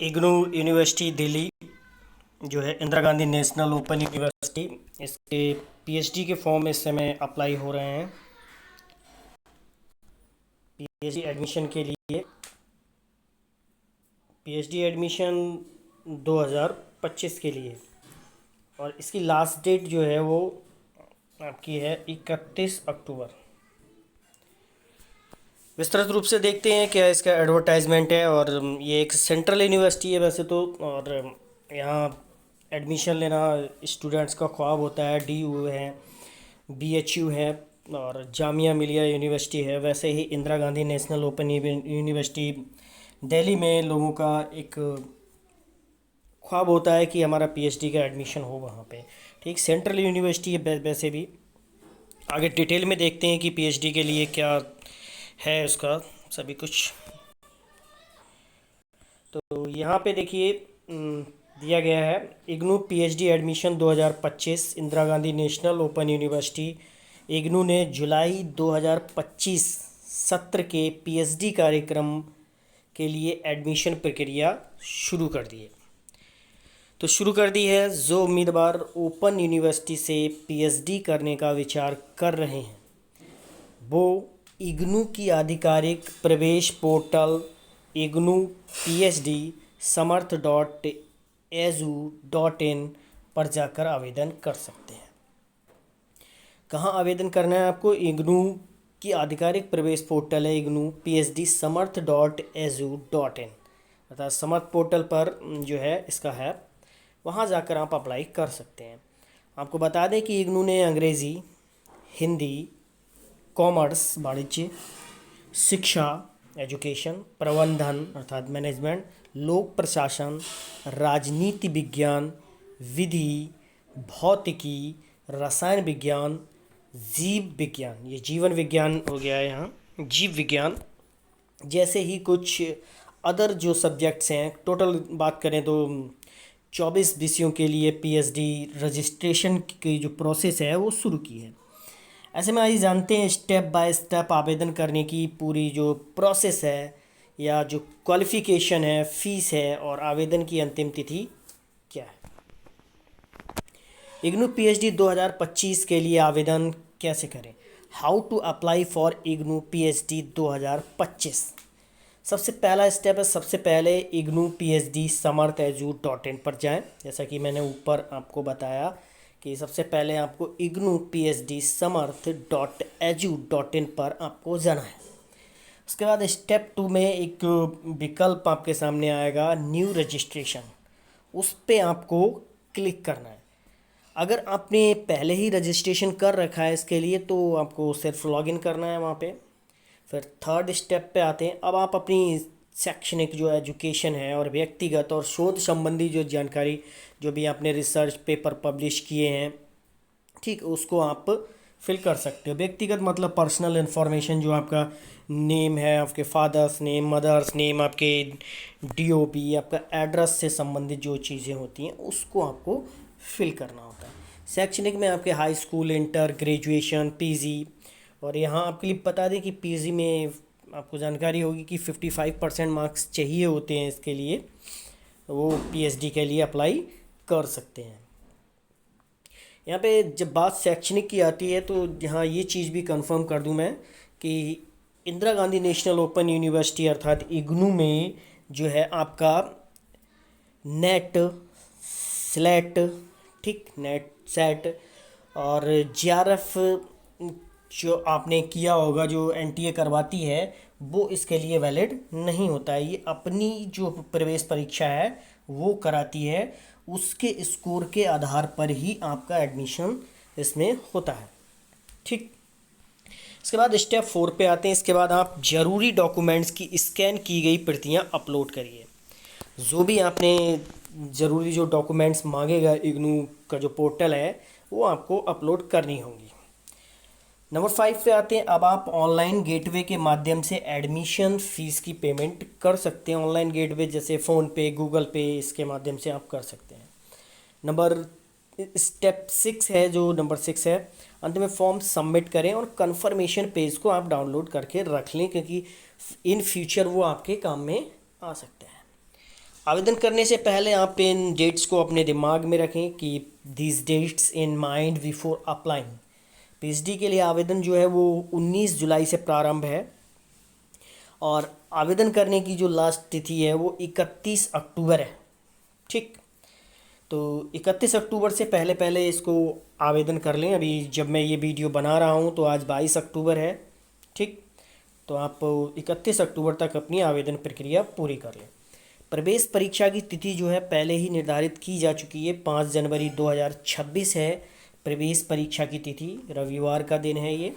IGNOU university Delhi जो है Indira Gandhi national open university, इसके पीएचडी के फॉर्म इस समय अप्लाई हो रहे हैं। पीएचडी एडमिशन के लिए पीएचडी एडमिशन 2025 के लिए, और इसकी लास्ट डेट जो है वो आपकी है 31 अक्टूबर। विस्तृत रूप से देखते हैं क्या इसका एडवर्टाइजमेंट है। और ये एक सेंट्रल यूनिवर्सिटी है वैसे तो, और यहाँ एडमिशन लेना स्टूडेंट्स का ख्वाब होता है। डीयू है, बीएचयू है और जामिया मिलिया यूनिवर्सिटी है। वैसे ही Indira Gandhi national open university Delhi में लोगों का एक ख्वाब होता है कि हमारा पीएचडी का एडमिशन हो वहाँ पे। ठीक, सेंट्रल यूनिवर्सिटी है वैसे भी। आगे डिटेल में देखते हैं कि पीएचडी के लिए क्या है उसका सभी कुछ। तो यहाँ पे देखिए दिया गया है IGNOU PhD admission 2025 Indira Gandhi national open university. IGNOU ने जुलाई 2025 सत्र के पीएचडी कार्यक्रम के लिए एडमिशन प्रक्रिया शुरू कर दी है। तो शुरू कर दी है। जो उम्मीदवार ओपन यूनिवर्सिटी से पीएचडी करने का विचार कर रहे हैं वो इग्नू की आधिकारिक प्रवेश पोर्टल इग्नू PhD समर्थ.edu.in पर जाकर आवेदन कर सकते हैं। कहाँ आवेदन करना है आपको? इग्नू की आधिकारिक प्रवेश पोर्टल है इग्नू PhD समर्थ.edu.in, अर्थात समर्थ पोर्टल पर जो है इसका है, वहाँ जाकर आप अप्लाई कर सकते हैं। आपको बता दें कि इग्नू ने अंग्रेज़ी, हिंदी, कॉमर्स वाणिज्य, शिक्षा एजुकेशन, प्रबंधन अर्थात मैनेजमेंट, लोक प्रशासन, राजनीति विज्ञान, विधि, भौतिकी, रसायन विज्ञान, जीव विज्ञान, ये जीवन विज्ञान हो गया है यहाँ, जीव विज्ञान जैसे ही कुछ अदर जो सब्जेक्ट्स हैं। टोटल बात करें तो 24 विषयों के लिए पीएचडी रजिस्ट्रेशन की जो प्रोसेस है वो शुरू की है। ऐसे में आइए जानते हैं स्टेप बाय स्टेप आवेदन करने की पूरी जो प्रोसेस है या जो क्वालिफ़िकेशन है, फीस है और आवेदन की अंतिम तिथि क्या है। इग्नू पीएचडी 2025 के लिए आवेदन कैसे करें? How to apply for IGNOU PhD 2025। सबसे पहला स्टेप है, सबसे पहले इग्नू PhD समर्थ.edu.in पर जाएं। जैसा कि मैंने ऊपर आपको बताया कि सबसे पहले आपको इग्नू PhD समर्थ.edu.in पर आपको जाना है। उसके बाद स्टेप 2 में एक विकल्प आपके सामने आएगा, न्यू रजिस्ट्रेशन, उस पर आपको क्लिक करना है। अगर आपने पहले ही रजिस्ट्रेशन कर रखा है इसके लिए तो आपको सिर्फ लॉगिन करना है वहाँ पे। फिर थर्ड स्टेप पे आते हैं। अब आप अपनी शैक्षणिक जो एजुकेशन है और व्यक्तिगत और शोध संबंधी जो जानकारी, जो भी आपने रिसर्च पेपर पब्लिश किए हैं, ठीक, उसको आप फिल कर सकते हो। व्यक्तिगत मतलब पर्सनल इन्फॉर्मेशन, जो आपका नेम है, आपके फादर्स नेम, मदर्स नेम, आपके DOB, आपका एड्रेस से संबंधित जो चीज़ें होती हैं उसको आपको फिल करना होता है। शैक्षणिक में आपके high school, inter, graduation, PG, और यहाँ आपके लिए बता दें कि PG में आपको जानकारी होगी कि 55% मार्क्स चाहिए होते हैं इसके लिए, वो PhD के लिए अप्लाई कर सकते हैं। यहाँ पे जब बात शैक्षणिक की आती है तो यहाँ ये चीज़ भी कंफर्म कर दूँ मैं कि Indira Gandhi national open university अर्थात इग्नू में जो है आपका नेट, स्लेट, ठीक, नेट, सेट और JRF जो आपने किया होगा, जो NTA करवाती है, वो इसके लिए वैलिड नहीं होता है। ये अपनी जो प्रवेश परीक्षा है वो कराती है, उसके स्कोर के आधार पर ही आपका एडमिशन इसमें होता है। ठीक, इसके बाद स्टेप 4 पे आते हैं। इसके बाद आप ज़रूरी डॉक्यूमेंट्स की स्कैन की गई प्रतियां अपलोड करिए। जो भी आपने ज़रूरी जो डॉक्यूमेंट्स मांगेगा इग्नू का जो पोर्टल है वो आपको अपलोड करनी होंगी। नंबर 5 पे आते हैं। अब आप ऑनलाइन गेटवे के माध्यम से एडमिशन फ़ीस की पेमेंट कर सकते हैं। ऑनलाइन गेटवे जैसे फ़ोनपे, गूगल पे, इसके माध्यम से आप कर सकते हैं। स्टेप 6 है, जो नंबर 6 है, अंत में फॉर्म सबमिट करें और कंफर्मेशन पेज को आप डाउनलोड करके रख लें, क्योंकि इन फ्यूचर वो आपके काम में आ सकते हैं। आवेदन करने से पहले आप इन डेट्स को अपने दिमाग में रखें कि these dates in mind before applying. PhD के लिए आवेदन जो है वो 19 जुलाई से प्रारंभ है और आवेदन करने की जो लास्ट तिथि है वो 31 अक्टूबर है। ठीक, तो 31 अक्टूबर से पहले पहले इसको आवेदन कर लें। अभी जब मैं ये वीडियो बना रहा हूँ तो आज 22 अक्टूबर है। ठीक, तो आप 31 अक्टूबर तक अपनी आवेदन प्रक्रिया पूरी कर लें। प्रवेश परीक्षा की तिथि जो है पहले ही निर्धारित की जा चुकी है, 5 जनवरी 2026 है प्रवेश परीक्षा की तिथि, रविवार का दिन है ये।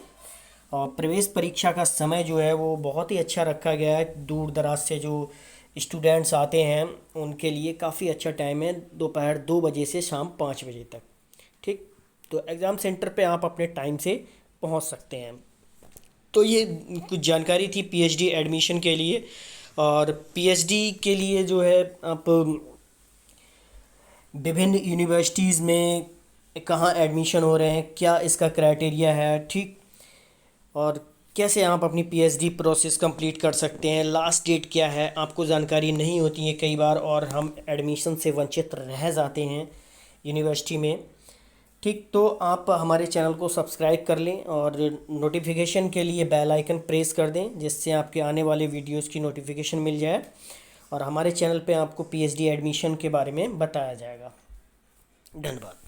और प्रवेश परीक्षा का समय जो है वो बहुत ही अच्छा रखा गया है। दूर दराज से जो स्टूडेंट्स आते हैं उनके लिए काफ़ी अच्छा टाइम है, दोपहर 2 बजे से शाम 5 बजे तक। ठीक, तो एग्ज़ाम सेंटर पे आप अपने टाइम से पहुंच सकते हैं। तो ये कुछ जानकारी थी पीएचडी एडमिशन के लिए। और पीएचडी के लिए जो है आप विभिन्न यूनिवर्सिटीज़ में कहाँ एडमिशन हो रहे हैं, क्या इसका क्राइटेरिया है, ठीक, और कैसे आप अपनी पीएचडी प्रोसेस कंप्लीट कर सकते हैं, लास्ट डेट क्या है, आपको जानकारी नहीं होती है कई बार और हम एडमिशन से वंचित रह जाते हैं यूनिवर्सिटी में। ठीक, तो आप हमारे चैनल को सब्सक्राइब कर लें और नोटिफिकेशन के लिए बेल आइकन प्रेस कर दें जिससे आपके आने वाले वीडियोस की नोटिफिकेशन मिल जाए और हमारे चैनल पे आपको पीएचडी एडमिशन के बारे में बताया जाएगा। धन्यवाद।